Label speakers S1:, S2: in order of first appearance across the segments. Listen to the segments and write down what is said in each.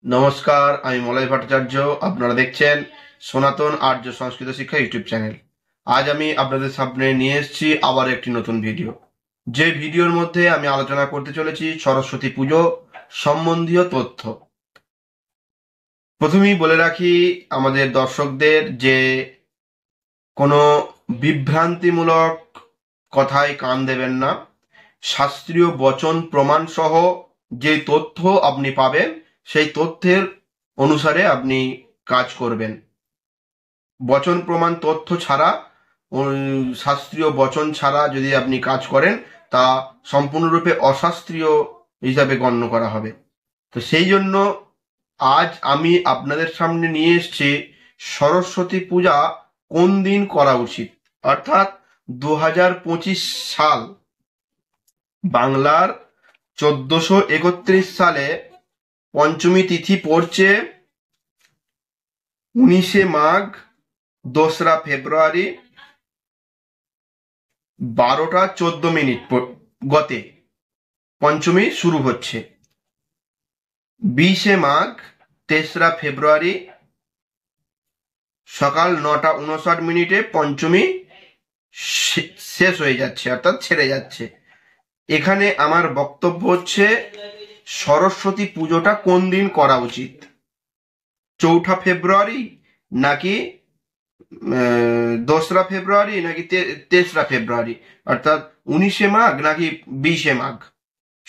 S1: নমস্কার, আমি মলয় ভট্টাচার্য। আপনারা দেখছেন সনাতন আর্য সংস্কৃত শিক্ষা ইউটিউব চ্যানেল। আজ আমি আপনাদের সামনে নিয়ে এসেছি আবার একটি নতুন ভিডিও। যে ভিডিওর মধ্যে আমি আলোচনা করতে চলেছি সরস্বতী পুজো সম্বন্ধীয় তথ্য। প্রথমেই বলে রাখি আমাদের দর্শকদের যে কোনো বিভ্রান্তিমূলক কথায় কান দেবেন না। শাস্ত্রীয় বচন প্রমাণ সহ যে তথ্য আপনি পাবেন সেই তথ্যের অনুসারে আপনি কাজ করবেন। বচন প্রমাণ তথ্য ছাড়া, শাস্ত্রীয় বচন ছাড়া যদি আপনি কাজ করেন তা সম্পূর্ণরূপে অশাস্ত্রীয় হিসাবে গণ্য করা হবে। তো সেই জন্য আজ আমি আপনাদের সামনে নিয়ে এসেছি সরস্বতী পূজা কোন দিন করা উচিত, অর্থাৎ 2025 সাল বাংলার 1431 সালে পঞ্চমী তিথি পড়ছে 19শে মাঘ, 2রা ফেব্রুয়ারি 12টা 14 গতে পঞ্চমী শুরু হচ্ছে। 20শে মাঘ 3রা ফেব্রুয়ারি সকাল 9টা 59 পঞ্চমী শেষ হয়ে যাচ্ছে, অর্থাৎ ছেড়ে যাচ্ছে। এখানে আমার বক্তব্য হচ্ছে সরস্বতী পুজোটা কোন দিন করা উচিত, 4ঠা ফেব্রুয়ারি নাকি 2রা ফেব্রুয়ারি নাকি 3রা ফেব্রুয়ারি, অর্থাৎ 19শে মাঘ নাকি 20শে মাঘ,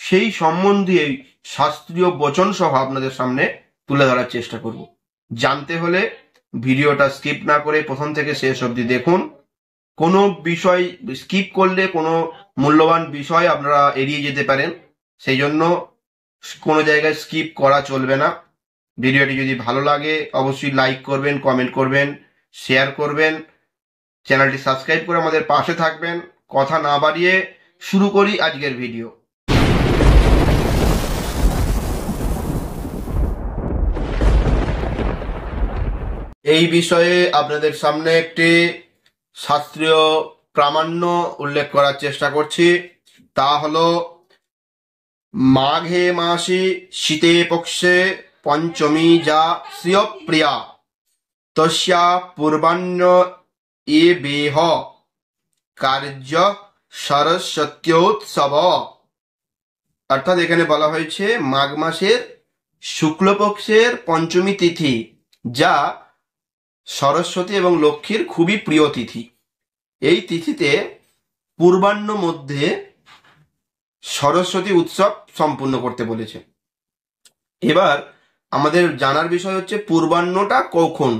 S1: সেই সম্বন্ধে শাস্ত্রীয় বচন সহ আপনাদের সামনে তুলে ধরার চেষ্টা করব। জানতে হলে ভিডিওটা স্কিপ না করে প্রথম থেকে শেষ অবধি দেখুন। কোনো বিষয় স্কিপ করলে কোনো মূল্যবান বিষয় আপনারা এড়িয়ে যেতে পারেন, সেই জন্য কোনো জায়গায় স্কিপ করা চলবে না। ভিডিওটি যদি ভালো লাগে অবশ্যই লাইক করবেন, কমেন্ট করবেন, শেয়ার করবেন, চ্যানেলটি সাবস্ক্রাইব করে আমাদের পাশে থাকবেন। কথা না বাড়িয়ে শুরু করি আজকের ভিডিও। এই বিষয়ে আপনাদের সামনে একটি শাস্ত্রীয় প্রামাণ্য উল্লেখ করার চেষ্টা করছি। তা হলো মাঘে মাসি শীতে পক্ষে পঞ্চমী যা শ্রিয়প্রিয়া তস্যা পূর্বাণ্য এ বেহ কার্য সরস্বত্যোৎসব। অর্থাৎ এখানে বলা হয়েছে মাঘ মাসের শুক্লপক্ষের পঞ্চমী তিথি, যা সরস্বতী এবং লক্ষ্মীর খুবই প্রিয় তিথি। এই তিথিতে পূর্বাহ্ন মধ্যে সরস্বতী উৎসব সম্পূর্ণ করতে বলেছে। এবার আমাদের জানার বিষয় হচ্ছে পূর্বাহ্নটা কখন।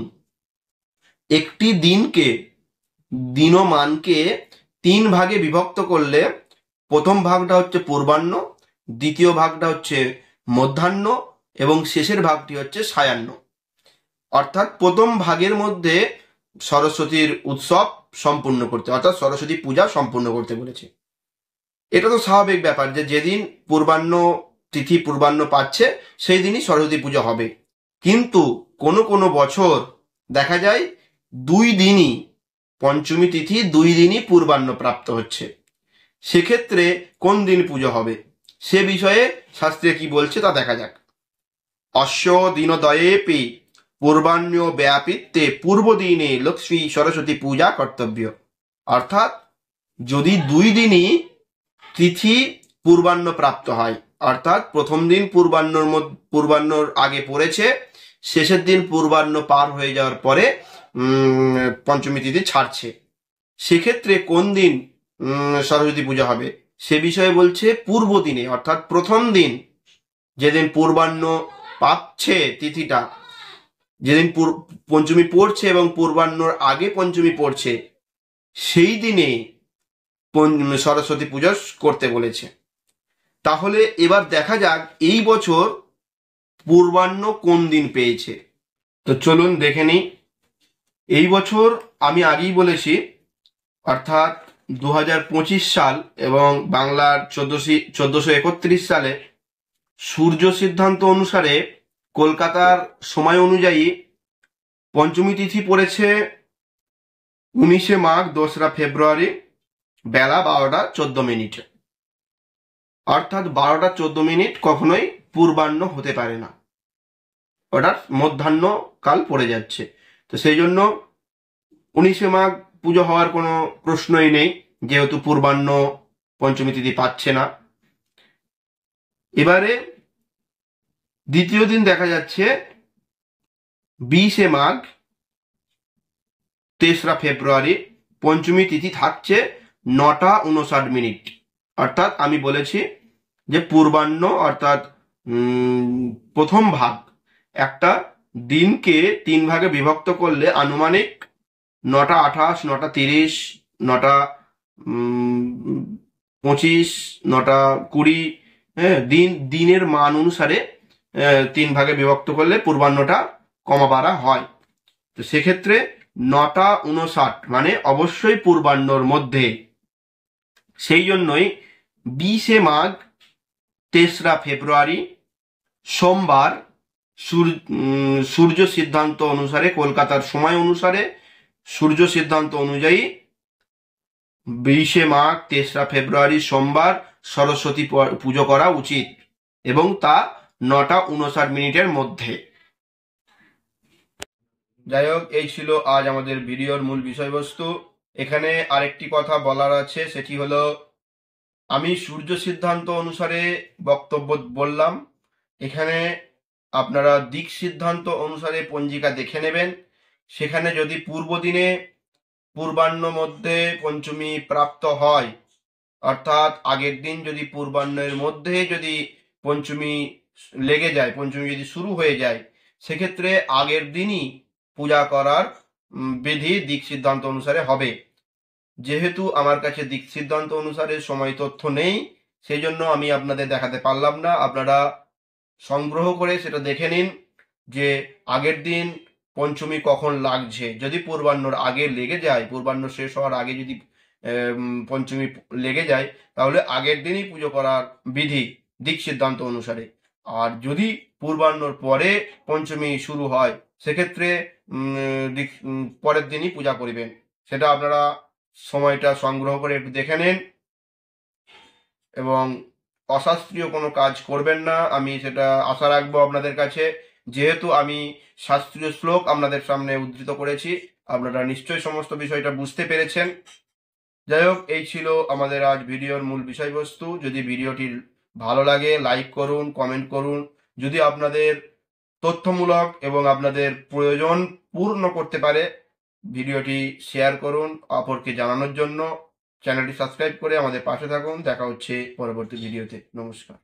S1: একটি দিনকে, দিনমানকে 3 ভাগে বিভক্ত করলে প্রথম ভাগটা হচ্ছে পূর্বাহ্ন, দ্বিতীয় ভাগটা হচ্ছে মধ্যাহ্ন এবং শেষের ভাগটি হচ্ছে সায়াহ্ন। অর্থাৎ প্রথম ভাগের মধ্যে সরস্বতীর উৎসব সম্পূর্ণ করতে, অর্থাৎ সরস্বতী পূজা সম্পূর্ণ করতে বলেছে। এটা তো স্বাভাবিক ব্যাপার যে যেদিন পূর্বাহ্ন তিথি পূর্বাহ্ন পাচ্ছে সেই দিনই সরস্বতী পূজা হবে। কিন্তু কোনো কোনো বছর দেখা যায় 2 দিনই, পঞ্চমী তিথি 2 দিনই পূর্বাহ্ন প্রাপ্ত হচ্ছে। সেক্ষেত্রে কোন দিন পুজো হবে সে বিষয়ে শাস্ত্রে কি বলছে তা দেখা যাক। অশ্ব দিনদ্বয়েপি পূর্বাহ্ন ব্যাপিত্বে পূর্বদিনে লক্ষ্মী সরস্বতী পূজা কর্তব্য। অর্থাৎ যদি 2 দিনই তিথি পূর্বাহ্ন প্রাপ্ত হয়, অর্থাৎ প্রথম দিন পূর্বাহ্নর আগে পড়েছে, শেষের দিন পূর্বাহ্ন পার হয়ে যাওয়ার পরে পঞ্চমী তিথি ছাড়ছে, সেক্ষেত্রে কোন দিন সরস্বতী পূজা হবে সে বিষয়ে বলছে পূর্ব দিনে, অর্থাৎ প্রথম দিন যেদিন পূর্বাহ্ন পাচ্ছে তিথিটা, যেদিন পঞ্চমী পড়ছে এবং পূর্বাহ্নর আগে পঞ্চমী পড়ছে, সেই দিনে সরস্বতী পূজা করতে বলেছে। তাহলে এবার দেখা যাক এই বছর পূর্বাহ্ন কোন দিন পেয়েছে। তো চলুন দেখে নিই। এই বছর আমি আগেই বলেছি, অর্থাৎ 2025 সাল এবং বাংলার 1431 সালে সূর্য সিদ্ধান্ত অনুসারে কলকাতার সময় অনুযায়ী পঞ্চমী তিথি পড়েছে 19শে মাঘ 2রা ফেব্রুয়ারি বেলা 12টা 14 অর্থাৎ 12টা 14 কখনোই পূর্বাহ্ন হতে পারে না। ওটা মধ্যাহ্নকাল পড়ে যাচ্ছে। তো সেই জন্য 19শে মাঘ পুজো হওয়ার কোনো প্রশ্নই নেই, যেহেতু পূর্বাহ্ন পঞ্চমী তিথি পাচ্ছে না। এবারে দ্বিতীয় দিন দেখা যাচ্ছে 20শে মাঘ, 3রা ফেব্রুয়ারি, পঞ্চমী তিথি থাকছে 9:59। অর্থাৎ আমি বলেছি যে পূর্বাহ্ন অর্থাৎ প্রথম ভাগ, একটা দিনকে 3 ভাগে বিভক্ত করলে আনুমানিক 9:28, 9:30, 9:25, 9:20, হ্যাঁ, দিনের মান অনুসারে 3 ভাগে বিভক্ত করলে পূর্বাহ্নটা কমা বাড়া হয়। তো সেক্ষেত্রে 9:59 মানে অবশ্যই পূর্বাহ্নর মধ্যে। সেই জন্যই 20শে মাঘ, 3রা ফেব্রুয়ারি, সোমবার, সূর্য সিদ্ধান্ত অনুসারে, কলকাতার সময় অনুসারে সূর্য সিদ্ধান্ত অনুযায়ী 20শে মাঘ, 3রা ফেব্রুয়ারি সোমবার সরস্বতী পুজো করা উচিত, এবং তা 9:59 মধ্যে। যাই হোক, এই ছিল আজ আমাদের ভিডিওর মূল বিষয়বস্তু। এখানে আরেকটি কথা বলার আছে, সেটি হলো আমি সূর্য সিদ্ধান্ত অনুসারে বক্তব্য বললাম। এখানে আপনারা দিক সিদ্ধান্ত অনুসারে পঞ্জিকা দেখে নেবেন। সেখানে যদি পূর্ব দিনে পূর্বাহ্ন মধ্যে পঞ্চমী প্রাপ্ত হয়, অর্থাৎ আগের দিন যদি পূর্বাহ্নের মধ্যে যদি পঞ্চমী লেগে যায়, পঞ্চমী যদি শুরু হয়ে যায়, সেক্ষেত্রে আগের দিনই পূজা করার বিধি দিক সিদ্ধান্ত অনুসারে হবে। যেহেতু আমার কাছে দিক সিদ্ধান্ত অনুসারে সময় তথ্য নেই, সেই জন্য আমি আপনাদের দেখাতে পারলাম না। আপনারা সংগ্রহ করে সেটা দেখে নিন যে আগের দিন পঞ্চমী কখন লাগছে। যদি পূর্বাহ্নর আগে লেগে যায়, পূর্বাহ্ন শেষ হওয়ার আগে যদি পঞ্চমী লেগে যায়, তাহলে আগের দিনই পুজো করার বিধি দিক সিদ্ধান্ত অনুসারে। আর যদি পূর্বাহ্নর পরে পঞ্চমী শুরু হয়, সেক্ষেত্রে পরের দিনই পূজা করিবেন। সেটা আপনারা সময়টা সংগ্রহ করে একটু দেখে নেন, এবং অশাস্ত্রীয় কোনো কাজ করবেন না, আমি সেটা আশা রাখবো আপনাদের কাছে। যেহেতু আমি শাস্ত্রীয় শ্লোক আপনাদের সামনে উদ্ধৃত করেছি, আপনারা নিশ্চয়ই সমস্ত বিষয়টা বুঝতে পেরেছেন। যাই হোক, এই ছিল আমাদের আজ ভিডিওর মূল বিষয়বস্তু। যদি ভিডিওটি ভালো লাগে লাইক করুন, কমেন্ট করুন। যদি আপনাদের তথ্যমূলক এবং আপনাদের প্রয়োজন পূর্ণ করতে পারে, ভিডিওটি শেয়ার করুন অপরকে জানানোর জন্য। চ্যানেলটি সাবস্ক্রাইব করে আমাদের পাশে থাকুন। দেখা হচ্ছে পরবর্তী ভিডিওতে। নমস্কার।